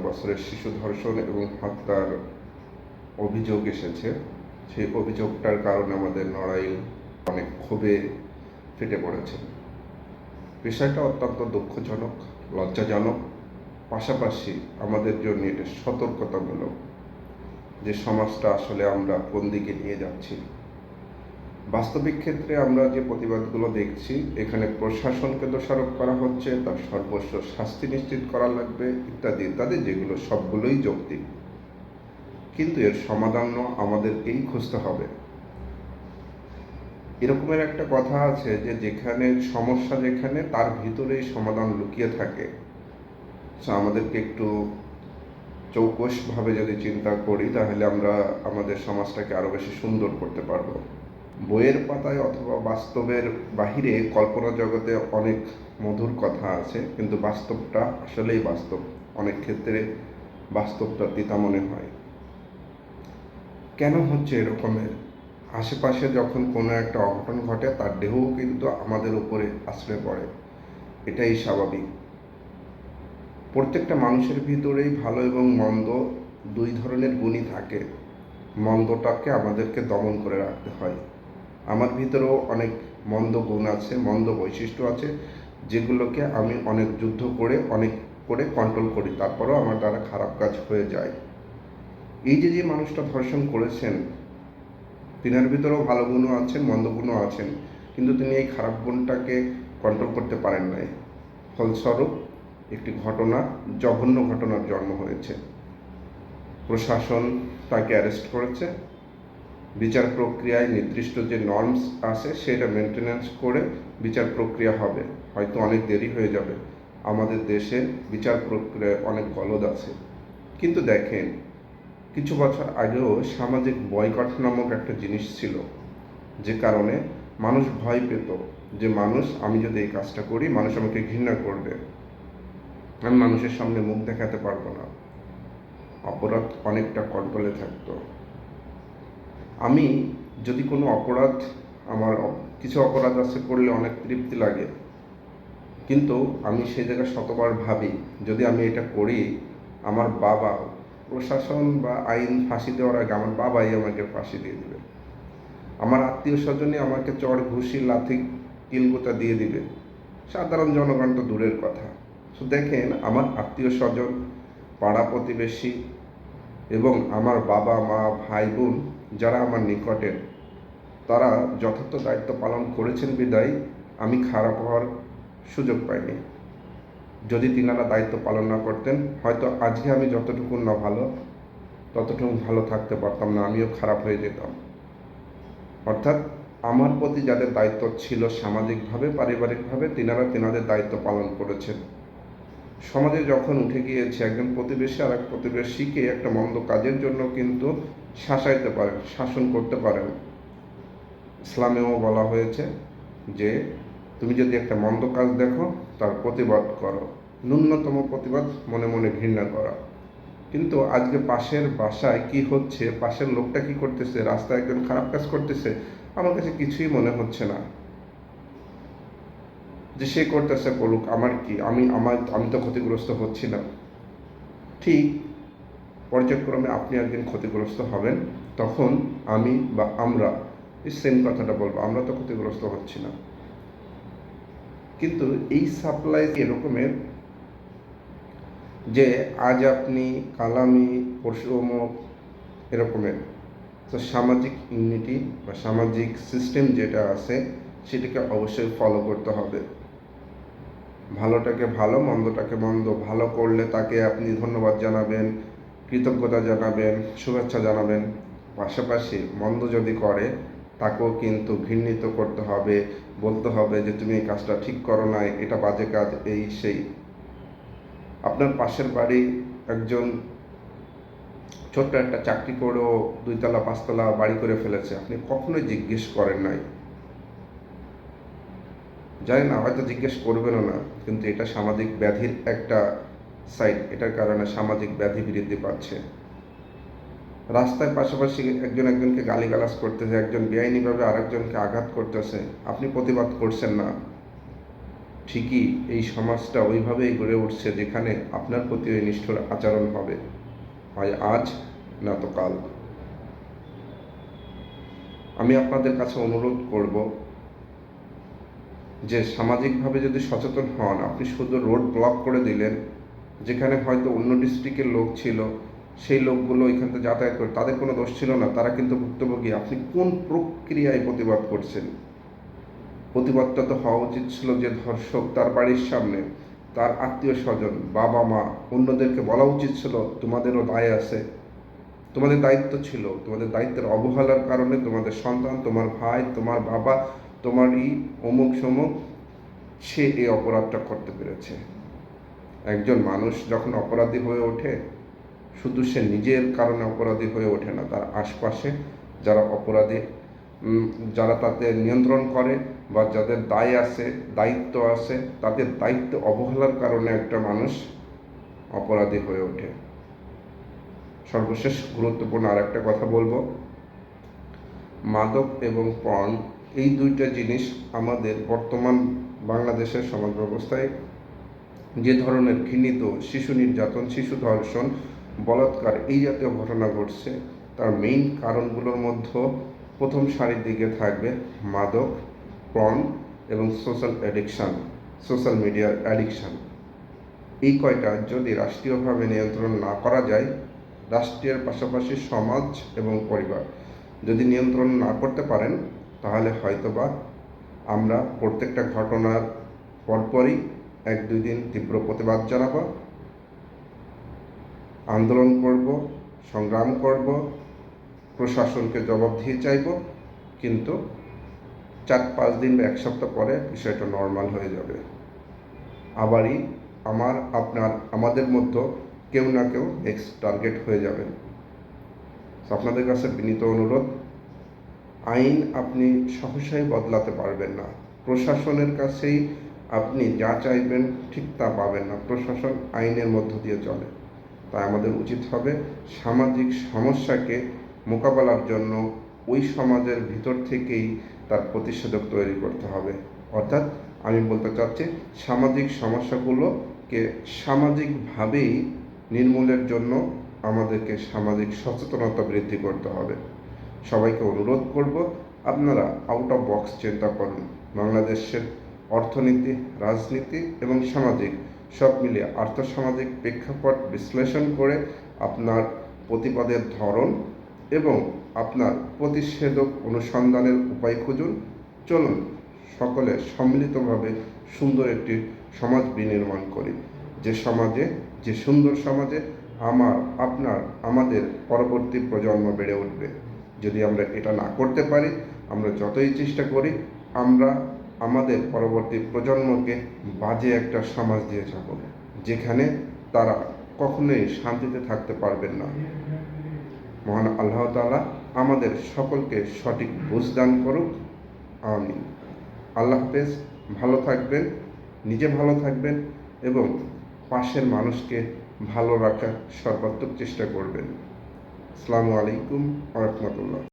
বছরের শিশু ধর্ষণ এবং হত্যার অভিযোগ এসেছে। সেই অভিযোগটার কারণে আমাদের নড়াইল অনেক ক্ষোভে ফেটে পড়েছে। বিষয়টা অত্যন্ত দুঃখজনক, লজ্জাজনক, পাশাপাশি আমাদের জন্য এটা সতর্কতামূলক যে সমাজটা আসলে আমরা কোন দিকে নিয়ে যাচ্ছি। বাস্তবিক ক্ষেত্রে আমরা যে প্রতিবাদগুলো দেখছি, এখানে প্রশাসনকে দোষারোপ করা হচ্ছে, তার সর্বস্ব শাস্তি নিশ্চিত করা লাগবে ইত্যাদি ইত্যাদি, যেগুলো সবগুলোই যৌক্তিক। কিন্তু এর সমাধানও আমাদেরকেই খুঁজতে হবে। এরকমের একটা কথা আছে যে যেখানে সমস্যা যেখানে তার ভিতরেই সমাধান লুকিয়ে থাকে। আমাদেরকে একটু চৌকসভাবে যদি চিন্তা করি তাহলে আমরা আমাদের সমাজটাকে আরও বেশি সুন্দর করতে পারবো। বইয়ের পাতায় অথবা বাস্তবের বাহিরে কল্পনা জগতে অনেক মধুর কথা আছে, কিন্তু বাস্তবটা আসলেই বাস্তব। অনেক ক্ষেত্রে বাস্তবটা তিতা মনে হয়। কেন হচ্ছে এরকমের? আশেপাশে যখন কোনো একটা অঘটন ঘটে তার দেহও কিন্তু আমাদের উপরে আছড়ে পড়ে, এটাই স্বাভাবিক। প্রত্যেকটা মানুষের ভিতরেই ভালো এবং মন্দ দুই ধরনের গুণই থাকে। মন্দটাকে আমাদেরকে দমন করে রাখতে হয়। আমার ভিতরেও অনেক মন্দ গুণ আছে, মন্দ বৈশিষ্ট্য আছে, যেগুলোকে আমি অনেক যুদ্ধ করে অনেক করে কন্ট্রোল করি, তারপরেও আমার দ্বারা খারাপ কাজ হয়ে যায়। এই যে মানুষটা ধর্ষণ করেছেন, তিনার ভিতরেও ভালো গুণও আছেন, মন্দ গুণও আছেন, কিন্তু তিনি এই খারাপ গুণটাকে কন্ট্রোল করতে পারেন নাই। ফলস্বরূপ একটি ঘটনা, জঘন্য ঘটনার জন্ম হয়েছে। প্রশাসন তাকে অ্যারেস্ট করেছে। বিচার প্রক্রিয়ায় নির্দিষ্ট যে নর্মস আছে সেটা মেনটেন্যান্স করে বিচার প্রক্রিয়া হবে। হয়তো অনেক দেরি হয়ে যাবে। আমাদের দেশে বিচার প্রক্রিয়ায় অনেক গলদ আছে। কিন্তু দেখেন, কিছু বছর আগেও সামাজিক বয়কট নামক একটা জিনিস ছিল, যে কারণে মানুষ ভয় পেত যে আমি যদি এই কাজটা করি মানুষ আমাকে ঘৃণা করবে, আমি মানুষের সামনে মুখ দেখাতে পারবো না। অপরাধ অনেকটা কন্ট্রোলে থাকতো। আমি যদি কোনো অপরাধ, আমার কিছু অপরাধ আছে করলে অনেক তৃপ্তি লাগে, কিন্তু আমি সেই জায়গায় শতবার ভাবি যদি আমি এটা করি আমার বাবা, প্রশাসন বা আইন ফাঁসি দেওয়ার আগে আমার বাবাই আমাকে ফাঁসি দিয়ে দেবে, আমার আত্মীয় স্বজনই আমাকে চড় ঘুষি লাথি কিলগোতা দিয়ে দিবে, সাধারণ জনগণ তো দূরের কথা। তো দেখেন, আমার আত্মীয় স্বজন, পাড়া প্রতিবেশী এবং আমার বাবা মা ভাই বোন যারা আমার নিকটের, তারা যথার্থ দায়িত্ব পালন করেছেন বিদায় আমি খারাপ হওয়ার সুযোগ পাইনি। যদি তিনারা দায়িত্ব পালন না করতেন, হয়তো আজকে আমি যতটুকু না ভালো ততটুকু ভালো থাকতে পারতাম না, আমিও খারাপ হয়ে যেতাম। অর্থাৎ আমার প্রতি যাদের দায়িত্ব ছিল সামাজিকভাবে, পারিবারিকভাবে, তিনাদের দায়িত্ব পালন করেছেন। সমাজে যখন উঠে গিয়েছে, একজন প্রতিবেশী আর এক প্রতিবেশীকে একটা মন্দ কাজের জন্য কিন্তু শাসাইতে পারেন, শাসন করতে পারেন। ইসলামেও বলা হয়েছে যে তুমি যদি একটা মন্দ কাজ দেখো তার প্রতিবাদ করো, ন্যূনতম প্রতিবাদ মনে মনে ঘৃণা করা। কিন্তু আজকে পাশের বাসায় কি হচ্ছে, পাশের লোকটা কি করতেছে, রাস্তায় একজন খারাপ কাজ করতেছে, আমার কাছে কিছুই মনে হচ্ছে না যে সে করতেছে করুক, আমার কি, আমি তো ক্ষতিগ্রস্ত হচ্ছি না। ঠিক পর্যায়ক্রমে আপনি একদিন ক্ষতিগ্রস্ত হবেন, তখন আমি বা আমরা এই সেম কথাটা বলবো, আমরা তো ক্ষতিগ্রস্ত হচ্ছি না। কিন্তু এই সাপ্লাই এরকমের যে আজ আপনি কাল আমি পরশু অমুক, এরকমের। তো সামাজিক ইউনিটি বা সামাজিক সিস্টেম যেটা আছে সেটাকে অবশ্যই ফলো করতে হবে। ভালোটাকে ভালো, মন্দটাকে মন্দ। ভালো করলে তাকে আপনি ধন্যবাদ জানাবেন, কৃতজ্ঞতা জানাবেন, শুভেচ্ছা জানাবেন। পাশাপাশি মন্দ যদি করে তাকেও কিন্তু ঘৃণিত করতে হবে, বলতে হবে যে তুমি এই কাজটা ঠিক করো নাই, এটা বাজে কাজ, এই সেই। আপনার পাশের বাড়ি একজন ছোট্ট একটা চাকরি করেও 2তলা 5তলা বাড়ি করে ফেলেছে, আপনি কখনোই জিজ্ঞেস করেন নাই। জানি না, হয়তো জিজ্ঞেস করবেনও না, কিন্তু এটা সামাজিক ব্যাধির একটা সাইড। এটার কারণে সামাজিক ব্যাধি বৃদ্ধি পাচ্ছে। রাস্তায় পাশাপাশি একজনকে গালিগালাজ করতেছে, একজন বেআইনিভাবে আরেকজনকে আঘাত করতেছে, আপনি প্রতিবাদ করছেন না। ঠিকই এই সমাজটা ওইভাবেই গড়ে উঠছে যেখানে আপনার প্রতি ওই নিষ্ঠুর আচরণ হবে, হয় আজ না তো কাল। আমি আপনাদের কাছে অনুরোধ করব যে সামাজিকভাবে যদি সচেতন হন, আপনি শুধু রোড ব্লক করে দিলেন, যেখানে হয়তো অন্য ডিস্ট্রিক্টের লোক ছিল, সেই লোকগুলো এখান থেকে যাতায়াত করে, তাদের কোনো দোষ ছিল না, তারা কিন্তু ভুক্তভোগী। আপনি কোন প্রক্রিয়ায় প্রতিবাদ করছেন? প্রতিবাদটা তো হওয়া উচিত ছিল যে ধর্ষক তার বাড়ির সামনে, তার আত্মীয় স্বজন, বাবা মা, অন্যদেরকে বলা উচিত ছিল তোমাদেরও দায় আছে, তোমাদের দায়িত্ব ছিল, তোমাদের দায়িত্বের অবহেলার কারণে তোমাদের সন্তান, তোমার ভাই, তোমার বাবা, তোমারই অমুক সমুক সে এই অপরাধটা করতে পেরেছে। একজন মানুষ যখন অপরাধী হয়ে ওঠে, শুধু সে নিজের কারণে অপরাধী হয়ে ওঠে না, তার আশপাশে যারা অপরাধী, যারা তাতে নিয়ন্ত্রণ করে বা যাদের দায় আছে, দায়িত্ব আছে, তাদের দায়িত্ব অবহেলার কারণে একটা মানুষ অপরাধী হয়ে ওঠে। সর্বশেষ গুরুত্বপূর্ণ আর একটা কথা বলবো, মাদক এবং পণ এই দুইটা জিনিস আমাদের বর্তমান বাংলাদেশের সমাজ ব্যবস্থায় যে ধরনের ঘৃণিত শিশু নির্যাতন, শিশু ধর্ষণ, বলাৎকার এই জাতীয় ঘটনা ঘটছে, তার মেইন কারণগুলোর মধ্যে প্রথম সারির দিকে থাকবে মাদক, পণ এবং সোশ্যাল মিডিয়ার অ্যাডিকশান। এই কয়টা যদি রাষ্ট্রীয়ভাবে নিয়ন্ত্রণ না করা যায়, রাষ্ট্রের পাশাপাশি সমাজ এবং পরিবার যদি নিয়ন্ত্রণ না করতে পারেন, তাহলে হয়তোবা আমরা প্রত্যেকটা ঘটনার পরপরই 1-2 দিন তীব্র প্রতিবাদ জানাবো, আন্দোলন করব, সংগ্রাম করব, প্রশাসনকে জবাবদিহি চাইব, কিন্তু 4-5 দিন বা 1 সপ্তাহ পরে বিষয়টা নর্মাল হয়ে যাবে। আবারই আমাদের মধ্যে কেউ না কেউ নেক্সট টার্গেট হয়ে যাবেন। আপনাদের কাছে বিনীত অনুরোধ, আইন আপনি সহসাই বদলাতে পারবেন না, প্রশাসনের কাছেই আপনি যা চাইবেন ঠিক তা পাবেন না, প্রশাসন আইনের মধ্য দিয়ে চলে। তাই আমাদের উচিত হবে সামাজিক সমস্যাকে মোকাবেলার জন্য ওই সমাজের ভিতর থেকেই তার প্রতিষেধক তৈরি করতে হবে। অর্থাৎ আমি বলতে চাচ্ছি, সামাজিক সমস্যাগুলোকে সামাজিকভাবেই নির্মূলের জন্য আমাদেরকে সামাজিক সচেতনতা বৃদ্ধি করতে হবে। সবাইকে অনুরোধ করব, আপনারা আউট অফ বক্স চিন্তা করুন। বাংলাদেশের অর্থনীতি, রাজনীতি এবং সামাজিক সব মিলিয়ে আর্থসামাজিক প্রেক্ষাপট বিশ্লেষণ করে আপনার প্রতিবাদের ধরন এবং আপনার প্রতিষেধক অনুসন্ধানের উপায় খুঁজুন। চলুন সকলে সম্মিলিতভাবে সুন্দর একটি সমাজ বিনির্মাণ করি, যে সুন্দর সমাজে আমাদের পরবর্তী প্রজন্ম বেড়ে উঠবে। যদি আমরা এটা না করতে পারি, আমরা যতই চেষ্টা করি, আমরা আমাদের পরবর্তী প্রজন্মকে বাজে একটা সমাজ দিয়ে যাব, যেখানে তারা কখনোই শান্তিতে থাকতে পারবেন না। মহান আল্লাহ তাআলা আমাদের সকলকে সঠিক বুঝ দান করুক। আমিন। আল্লাহ হাফেজ। ভালো থাকবেন, নিজে ভালো থাকবেন এবং পাশের মানুষকে ভালো রাখার সর্বাত্মক চেষ্টা করবেন। আসসালামু আলাইকুম ওয়া রাহমাতুল্লাহ।